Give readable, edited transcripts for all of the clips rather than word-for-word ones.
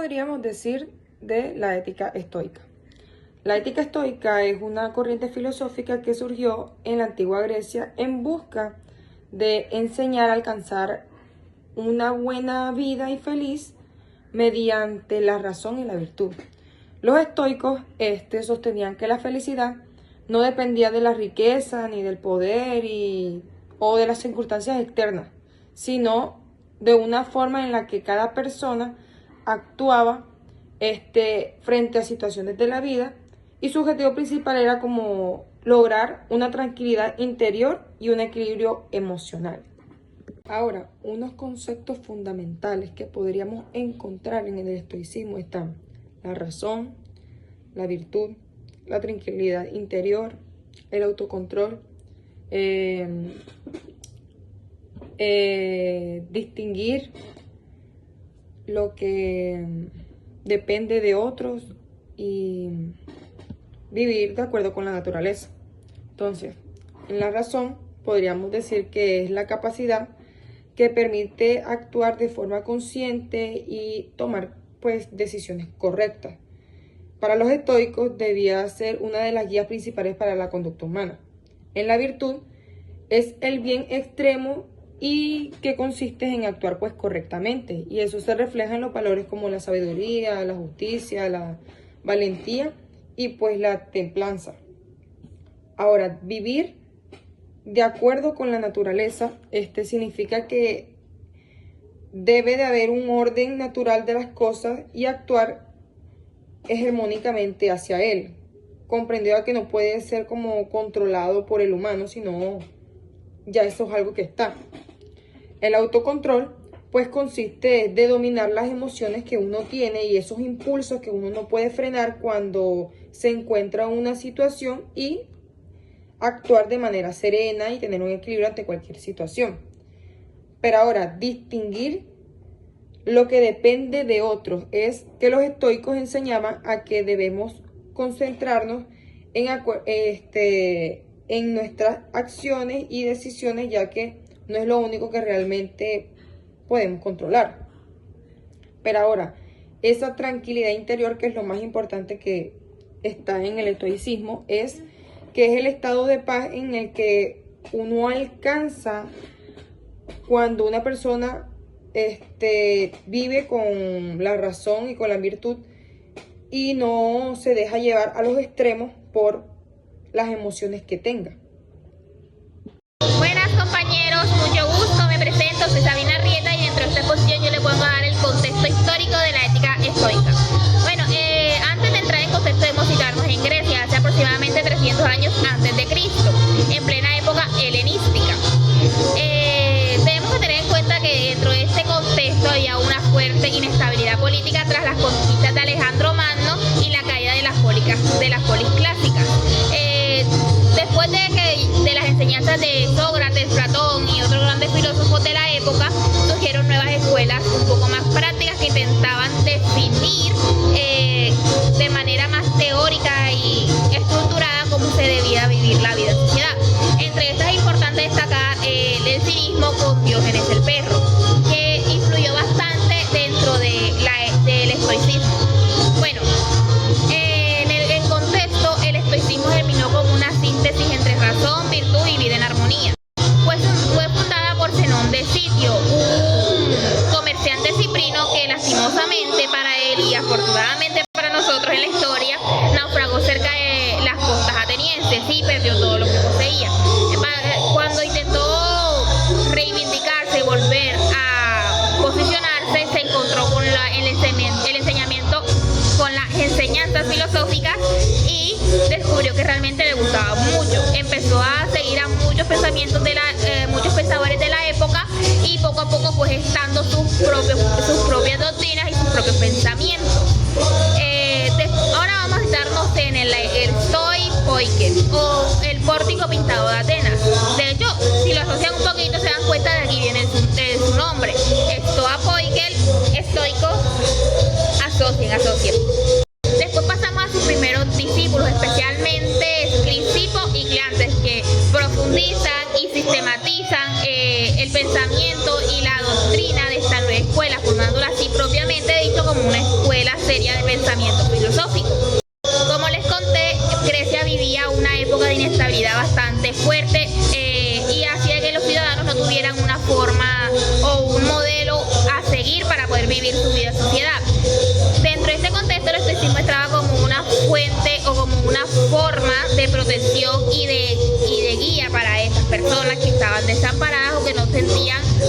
podríamos decir de la ética estoica? La ética estoica es una corriente filosófica que surgió en la antigua Grecia en busca de enseñar a alcanzar una buena vida y feliz mediante la razón y la virtud. Los estoicos sostenían que la felicidad no dependía de la riqueza ni del poder o de las circunstancias externas, sino de una forma en la que cada persona actuaba frente a situaciones de la vida, y su objetivo principal era como lograr una tranquilidad interior y un equilibrio emocional. Ahora, unos conceptos fundamentales que podríamos encontrar en el estoicismo están la razón, la virtud, la tranquilidad interior, el autocontrol, distinguir lo que depende de otros y vivir de acuerdo con la naturaleza. Entonces, en la razón podríamos decir que es la capacidad que permite actuar de forma consciente y tomar decisiones correctas. Para los estoicos debía ser una de las guías principales para la conducta humana. En la virtud es el bien extremo y que consiste en actuar correctamente, y eso se refleja en los valores como la sabiduría, la justicia, la valentía y la templanza. Ahora, vivir de acuerdo con la naturaleza, significa que debe de haber un orden natural de las cosas y actuar hegemónicamente hacia él, comprendido que no puede ser como controlado por el humano, sino ya eso es algo que está. El autocontrol consiste de dominar las emociones que uno tiene y esos impulsos que uno no puede frenar cuando se encuentra en una situación, y actuar de manera serena y tener un equilibrio ante cualquier situación. Pero ahora, distinguir lo que depende de otros es que los estoicos enseñaban a que debemos concentrarnos en nuestras acciones y decisiones, ya que no es lo único que realmente podemos controlar. Pero ahora, esa tranquilidad interior, que es lo más importante que está en el estoicismo, que es el estado de paz en el que uno alcanza cuando una persona vive con la razón y con la virtud y no se deja llevar a los extremos por las emociones que tenga. Buenas compañeros, mucho gusto, me presento, soy Sabina Arrieta, y dentro de esta exposición yo les voy a dar el contexto histórico de la ética estoica. Bueno, antes de entrar en contexto debemos situarnos en Grecia, hace aproximadamente 300 años antes de Cristo, en plena época helenística. Debemos tener en cuenta que dentro de este contexto había una fuerte inestabilidad política tras las conquistas de Alejandro Magno y la caída de las polis clásicas. Después de las enseñanzas de Sócrates, Platón y otros grandes filósofos de la época, surgieron nuevas escuelas un poco más prácticas que intentaban definir de manera más teórica y estructurada cómo se debía vivir la vida en sociedad. Entre estas es importante destacar el cinismo con Diógenes el Perro, que influyó bastante dentro del estoicismo. Bueno, en contexto, el estoicismo terminó como una síntesis entre razón, virtud y vida en armonía. Fue fundada por Zenón de Sitio, un comerciante ciprino que lastimosamente para él y afortunadamente para nosotros en la historia naufragó cerca de las costas atenienses y perdió todo lo que poseía. Cuando intentó reivindicarse y volver a posicionarse, se encontró con el enseñamiento, con las enseñanzas filosóficas, y descubrió que realmente le gustaba mucho. Empezó a seguir a muchos pensamientos muchos pensadores de la época, y poco a poco fue gestando sus propias doctrinas y sus propios pensamientos. Ahora vamos a estarnos en el Stoi Poiken, o el pórtico pintado de Atenas. De hecho, si lo asocian un poquito se dan cuenta de aquí viene su nombre. Stoa Poiken, estoico, asocien. Después pasamos a sus primeros discípulos, especialmente Clisipo y Cleantes, que profundizan y sistematizan el pensamiento y la doctrina de esta nueva escuela, formándola así propiamente dicho como una escuela época de inestabilidad bastante fuerte y hacía que los ciudadanos no tuvieran una forma o un modelo a seguir para poder vivir su vida en sociedad. Dentro de este contexto, el estoicismo estaba como una fuente o como una forma de protección y de guía para estas personas que estaban desamparadas o que no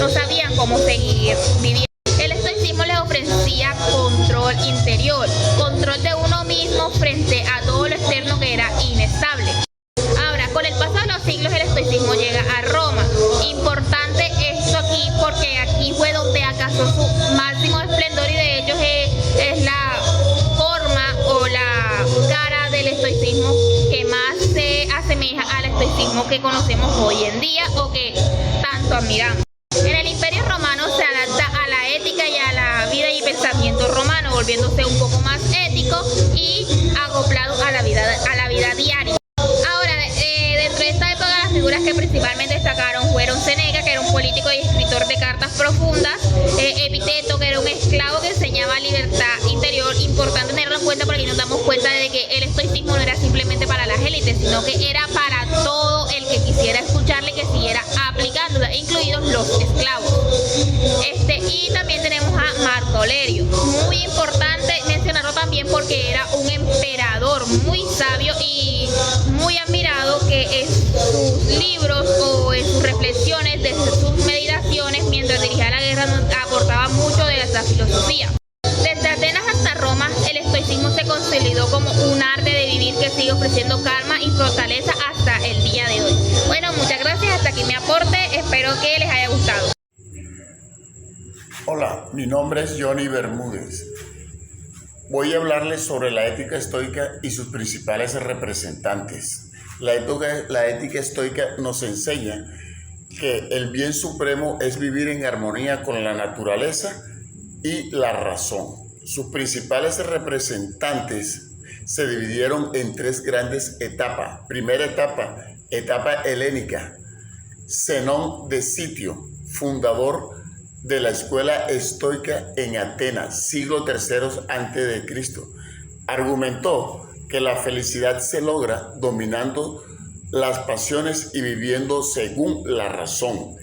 sabían cómo seguir viviendo. El estoicismo les ofrecía control interior, control de uno mismo frente a todo lo externo que era inestable. Ahora, con el paso de los siglos, el estoicismo llega a Roma. Importante esto aquí porque aquí fue donde alcanzó su máximo esplendor y de hecho es la forma o la cara del estoicismo que más se asemeja al estoicismo que conocemos hoy en día o que tanto admiramos. En el Imperio Romano se adapta a la ética y a la vida y pensamiento romano, volviéndose un poco más ético y acoplado a la vida diaria. Ahora, dentro de esta época, las figuras que principalmente destacaron fueron Séneca, que era un político y escritor de cartas profundas, Epicteto, que era un esclavo que enseñaba libertad interior. Importante tenerlo en cuenta porque aquí nos damos cuenta de que el estoicismo no era simplemente para las élites, sino que era para todo el que quisiera escucharle y que siguiera aplicándola, incluidos los esclavos. Y también tenemos a Marco Aurelio, muy importante mencionarlo también porque era un emperador muy sabio y muy admirado, que en sus libros o en sus reflexiones, desde sus meditaciones mientras dirigía la guerra, nos aportaba mucho de esta filosofía. Desde Atenas hasta Roma, el estoicismo se consolidó como un arte de vivir que sigue ofreciendo calma y fortaleza hasta el día de hoy. Bueno, muchas gracias, hasta aquí mi aporte, espero que les haya gustado. Hola, mi nombre es Johnny Bermúdez. Voy a hablarles sobre la ética estoica y sus principales representantes. La ética estoica nos enseña que el bien supremo es vivir en armonía con la naturaleza y la razón. Sus principales representantes se dividieron en tres grandes etapas. Primera etapa helénica. Zenón de Sitio, fundador de la escuela estoica en Atenas, siglo III a.C., argumentó que la felicidad se logra dominando las pasiones y viviendo según la razón.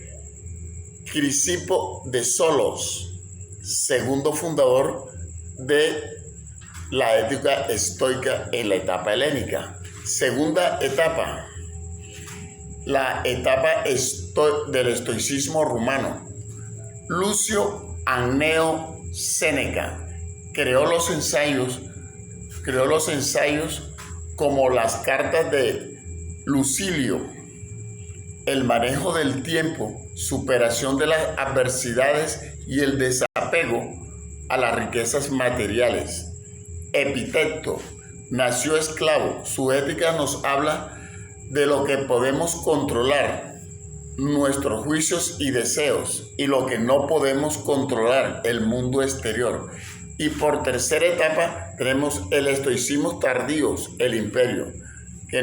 Crisipo de Solos, segundo fundador de la ética estoica en la etapa helénica. Segunda etapa, la etapa del estoicismo rumano. Lucio Anneo Séneca creó los ensayos como las cartas de Lucilio, el manejo del tiempo, superación de las adversidades y el desapego a las riquezas materiales. Epicteto nació esclavo. Su ética nos habla de lo que podemos controlar, nuestros juicios y deseos, y lo que no podemos controlar, el mundo exterior. Y por tercera etapa tenemos el estoicismo tardío, el imperio, que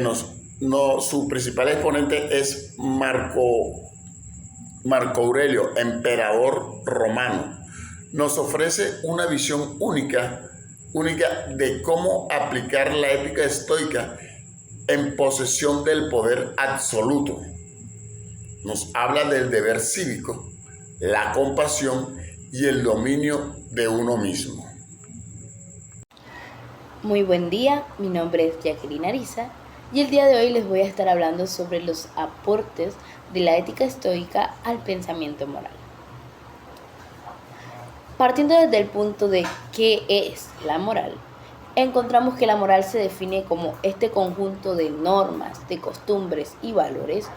su principal exponente es Marco Aurelio, emperador romano. Nos ofrece una visión única de cómo aplicar la ética estoica en posesión del poder absoluto. Nos habla del deber cívico, la compasión y el dominio de uno mismo. Muy buen día, mi nombre es Jacqueline Ariza y el día de hoy les voy a estar hablando sobre los aportes de la ética estoica al pensamiento moral. Partiendo desde el punto de qué es la moral, encontramos que la moral se define como este conjunto de normas, de costumbres y valores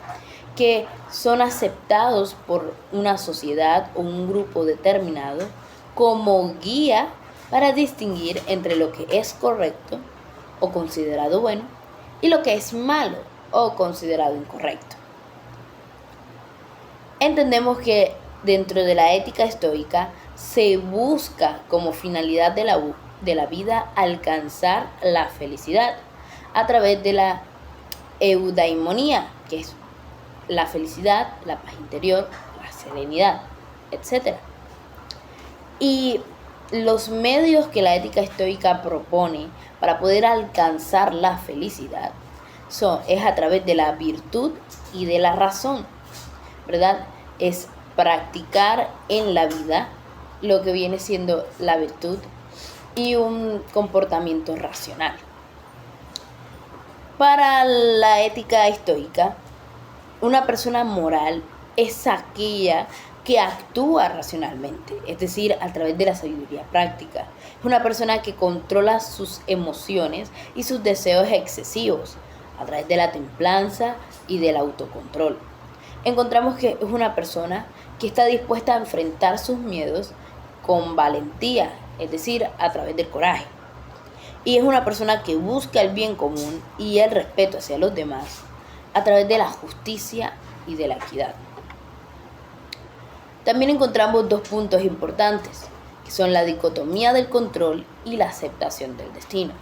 que son aceptados por una sociedad o un grupo determinado como guía para distinguir entre lo que es correcto o considerado bueno y lo que es malo o considerado incorrecto. Entendemos que dentro de la ética estoica se busca como finalidad de la vida alcanzar la felicidad a través de la eudaimonía, que es la felicidad, la paz interior, la serenidad, etc. Y los medios que la ética estoica propone para poder alcanzar la felicidad es a través de la virtud y de la razón, ¿verdad? Es practicar en la vida lo que viene siendo la virtud y un comportamiento racional. Para la ética estoica, una persona moral es aquella que actúa racionalmente, es decir, a través de la sabiduría práctica. Es una persona que controla sus emociones y sus deseos excesivos a través de la templanza y del autocontrol. Encontramos que es una persona que está dispuesta a enfrentar sus miedos con valentía, es decir, a través del coraje. Y es una persona que busca el bien común y el respeto hacia los demás a través de la justicia y de la equidad. También encontramos dos puntos importantes, que son la dicotomía del control y la aceptación del destino.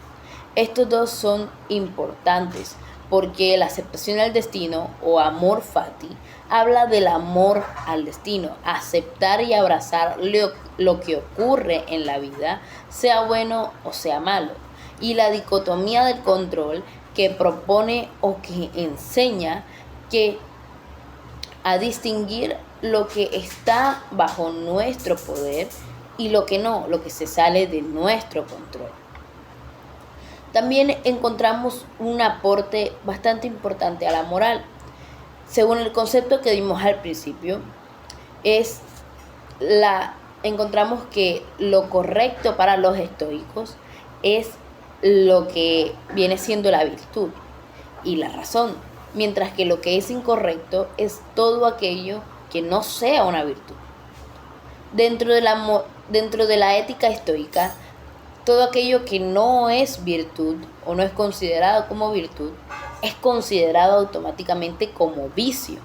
Estos dos son importantes porque la aceptación del destino o amor fati habla del amor al destino, aceptar y abrazar lo que ocurre en la vida, sea bueno o sea malo. Y la dicotomía del control que propone o que enseña a distinguir lo que está bajo nuestro poder y lo que no, lo que se sale de nuestro control. También encontramos un aporte bastante importante a la moral. Según el concepto que dimos al principio, encontramos que lo correcto para los estoicos es lo que viene siendo la virtud y la razón, mientras que lo que es incorrecto es todo aquello que no sea una virtud. Dentro de la ética estoica, todo aquello que no es virtud o no es considerado como virtud es considerado automáticamente como vicio,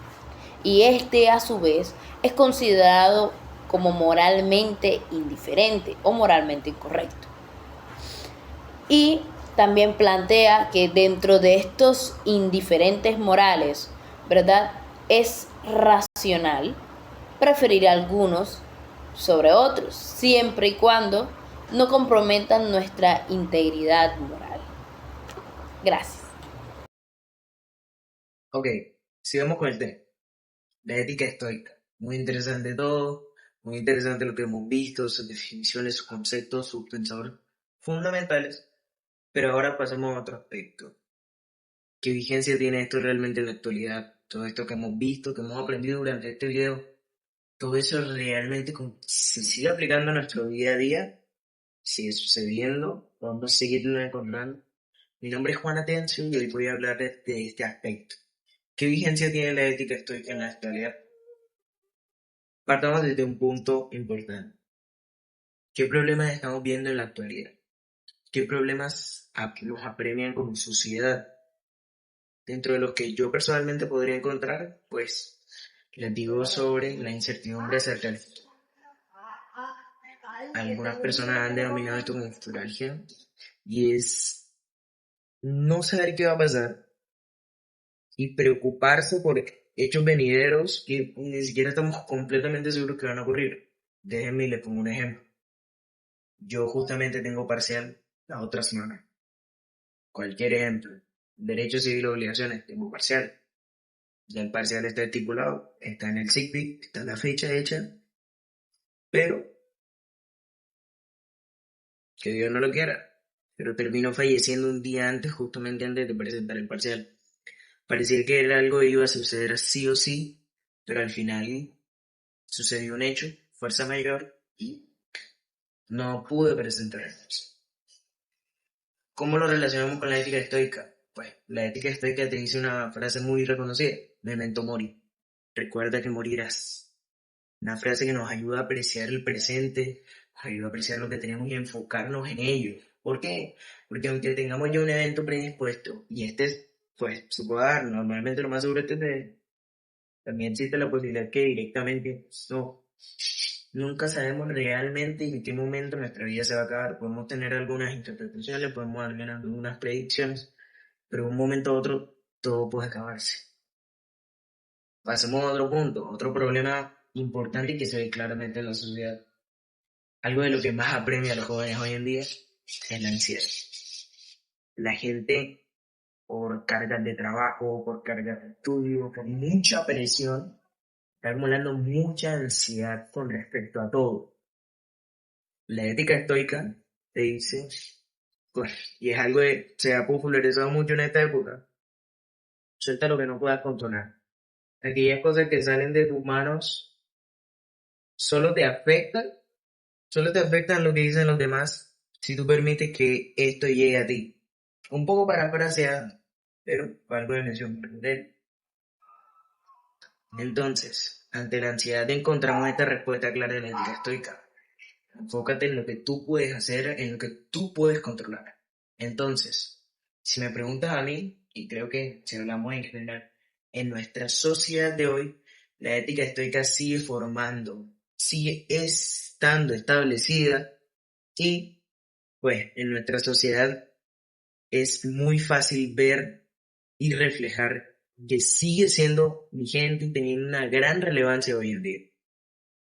y este a su vez es considerado como moralmente indiferente o moralmente incorrecto. Y también plantea que dentro de estos indiferentes morales, ¿verdad?, es racional preferir a algunos sobre otros, siempre y cuando no comprometan nuestra integridad moral. Gracias. Ok, sigamos con el tema. La ética estoica. Muy interesante todo, muy interesante lo que hemos visto, sus definiciones, sus conceptos, sus pensadores fundamentales. Pero ahora pasemos a otro aspecto. ¿Qué vigencia tiene esto realmente en la actualidad? Todo esto que hemos visto, que hemos aprendido durante este video, todo eso realmente se sigue aplicando a nuestro día a día, sigue sucediendo, vamos a seguirlo encontrando. Mi nombre es Juan Atencio y hoy voy a hablar de este aspecto. ¿Qué vigencia tiene la ética estoica en la actualidad? Partamos desde un punto importante. ¿Qué problemas estamos viendo en la actualidad? ¿Qué problemas nos apremian como sociedad? Dentro de los que yo personalmente podría encontrar, pues les digo sobre la incertidumbre acerca del futuro. Algunas personas han denominado esto como futuralgia y es no saber qué va a pasar y preocuparse por hechos venideros que ni siquiera estamos completamente seguros que van a ocurrir. Déjenme y les pongo un ejemplo. Yo justamente tengo parcial la otra semana. Cualquier ejemplo. Derecho civil, obligaciones, tengo parcial. Ya el parcial está estipulado, está en el SICPI, está la fecha hecha, pero que Dios no lo quiera. Pero termino falleciendo un día antes, justamente antes de presentar el parcial. Parecía que era algo que iba a suceder sí o sí, pero al final sucedió un hecho, fuerza mayor, y no pude presentar el parcial. ¿Cómo lo relacionamos con la ética estoica? Pues la ética estoica te dice una frase muy reconocida, memento mori, recuerda que morirás. Una frase que nos ayuda a apreciar el presente, nos ayuda a apreciar lo que tenemos y enfocarnos en ello. ¿Por qué? Porque aunque tengamos ya un evento predispuesto, y pues se puede dar, normalmente lo más seguro es que también existe la posibilidad que directamente no. Nunca sabemos realmente en qué momento nuestra vida se va a acabar. Podemos tener algunas interpretaciones, podemos dar algunas predicciones, pero de un momento a otro todo puede acabarse. Pasemos a otro punto, otro problema importante que se ve claramente en la sociedad. Algo de lo que más apremia a los jóvenes hoy en día es la ansiedad. La gente por cargas de trabajo, por cargas de estudio, por mucha presión, está acumulando mucha ansiedad con respecto a todo. La ética estoica te dice, pues, y es algo que se ha popularizado mucho en esta época, suelta lo que no puedas controlar. Aquellas cosas que salen de tus manos solo te afectan, solo te afectan lo que dicen los demás si tú permites que esto llegue a ti. Un poco parafraseado, pero algo de mención prudente. Entonces, ante la ansiedad encontramos esta respuesta clara de la ética estoica. Enfócate en lo que tú puedes hacer, en lo que tú puedes controlar. Entonces, si me preguntas a mí, y creo que si hablamos en general, en nuestra sociedad de hoy, la ética estoica sigue formando, sigue estando establecida y, pues, en nuestra sociedad es muy fácil ver y reflejar que sigue siendo vigente y teniendo una gran relevancia hoy en día.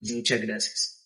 Muchas gracias.